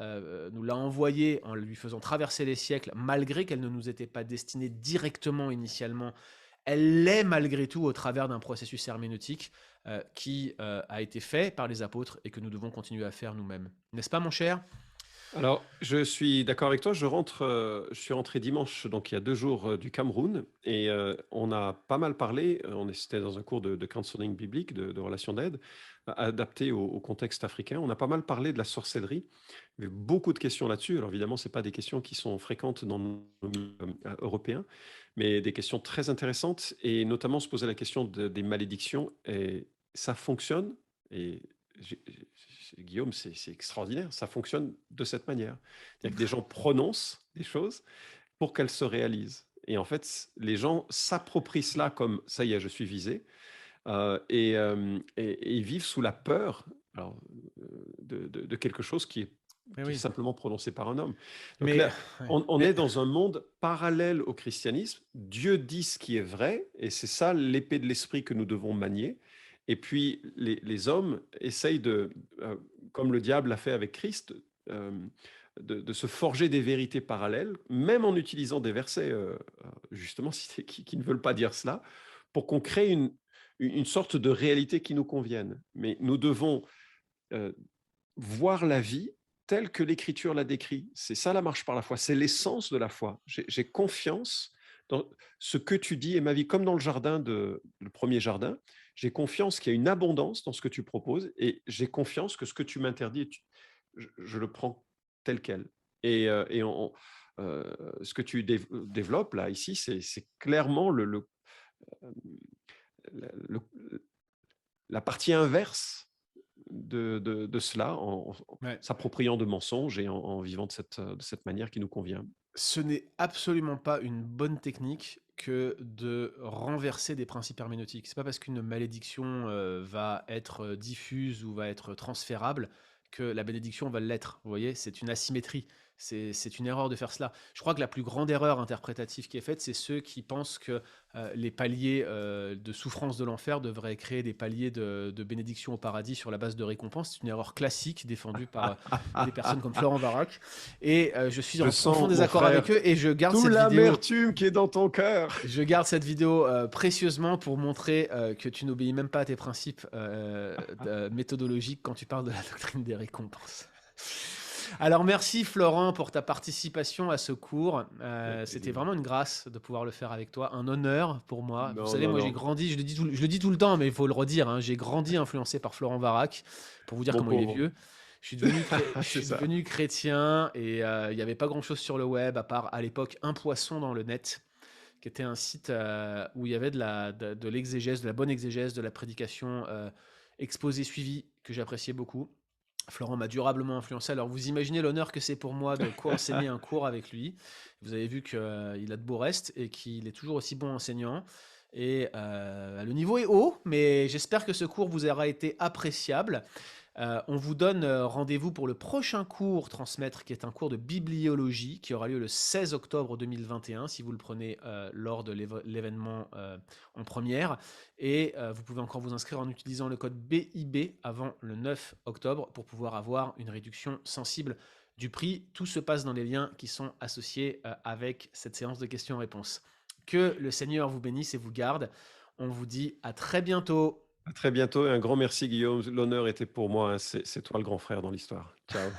envoyée en lui faisant traverser les siècles, malgré qu'elle ne nous était pas destinée directement initialement, elle l'est malgré tout au travers d'un processus herméneutique qui a été fait par les apôtres et que nous devons continuer à faire nous-mêmes. N'est-ce pas, mon cher? Alors, je suis d'accord avec toi. Je suis rentré dimanche, donc il y a 2 jours du Cameroun, et on a pas mal parlé. C'était dans un cours de counseling biblique, de relations d'aide, adapté au contexte africain. On a pas mal parlé de la sorcellerie. Il y avait beaucoup de questions là-dessus. Alors évidemment, c'est pas des questions qui sont fréquentes dans nos milieux européens, mais des questions très intéressantes, et notamment se poser la question des malédictions. Et ça fonctionne. Et Guillaume, c'est extraordinaire. Ça fonctionne de cette manière. C'est-à-dire que des gens prononcent des choses pour qu'elles se réalisent. Et en fait, les gens s'approprient cela comme ça y est, je suis visé, et ils vivent sous la peur alors, de quelque chose Mais qui est oui. simplement prononcé par un homme. Donc Mais, là, ouais. on Mais est dans un monde parallèle au christianisme. Dieu dit ce qui est vrai, et c'est ça l'épée de l'esprit que nous devons manier. Et puis les hommes essayent comme le diable l'a fait avec Christ, euh, de se forger des vérités parallèles, même en utilisant des versets, justement, qui ne veulent pas dire cela, pour qu'on crée une sorte de réalité qui nous convienne. Mais nous devons euh, voir la vie telle que l'Écriture la décrit. C'est ça la marche par la foi, c'est l'essence de la foi. J'ai confiance dans ce que tu dis est ma vie. Comme dans le premier jardin, j'ai confiance qu'il y a une abondance dans ce que tu proposes et j'ai confiance que ce que tu m'interdis, je le prends tel quel. Ce que tu développes là, ici, c'est clairement le- la partie inverse de cela, en Ouais. s'appropriant de mensonges et en vivant de cette manière qui nous convient. Ce n'est absolument pas une bonne technique que de renverser des principes herméneutiques. C'est pas parce qu'une malédiction, va être, diffuse ou va être transférable que la bénédiction va l'être. Vous voyez? C'est une asymétrie. C'est une erreur de faire cela. Je crois que la plus grande erreur interprétative qui est faite, c'est ceux qui pensent que, les paliers, de souffrance de l'enfer devraient créer des paliers de bénédiction au paradis sur la base de récompenses. C'est une erreur classique défendue par, des personnes comme Florent Varac et je suis Je en profond sens, mon désaccord avec frère, eux et toute l'amertume qui est dans ton cœur. je garde cette vidéo, précieusement pour montrer, que tu n'obéis même pas à tes principes, méthodologiques quand tu parles de la doctrine des récompenses. Alors merci Florent pour ta participation à ce cours. Avec C'était plaisir. vraiment une grâce de pouvoir le faire avec toi, un honneur pour moi. Vous Non, savez, non, moi j'ai non. grandi, je le dis tout le temps, mais il faut le redire, hein, j'ai grandi influencé par Florent Varac, pour vous dire Mon comment il est pauvre. vieux. Je C'est suis ça. devenu chrétien et il n'y avait pas grand-chose sur le web à part à l'époque Un Poisson dans le net, qui était un site où il y avait de l'exégèse, de la bonne exégèse, de la prédication exposée suivie, que j'appréciais beaucoup. Florent m'a durablement influencé. Alors vous imaginez l'honneur que c'est pour moi de co-enseigner un cours avec lui. Vous avez vu qu'il a de beaux restes et qu'il est toujours aussi bon enseignant. Et le niveau est haut, mais j'espère que ce cours vous aura été appréciable. On vous donne rendez-vous pour le prochain cours Transmettre, qui est un cours de bibliologie qui aura lieu le 16 octobre 2021, si vous le prenez lors de l'événement en première. Et vous pouvez encore vous inscrire en utilisant le code BIB avant le 9 octobre pour pouvoir avoir une réduction sensible du prix. Tout se passe dans les liens qui sont associés avec cette séance de questions-réponses. Que le Seigneur vous bénisse et vous garde. On vous dit à très bientôt. À très bientôt et un grand merci, Guillaume. L'honneur était pour moi, hein. C'est toi le grand frère dans l'histoire. Ciao.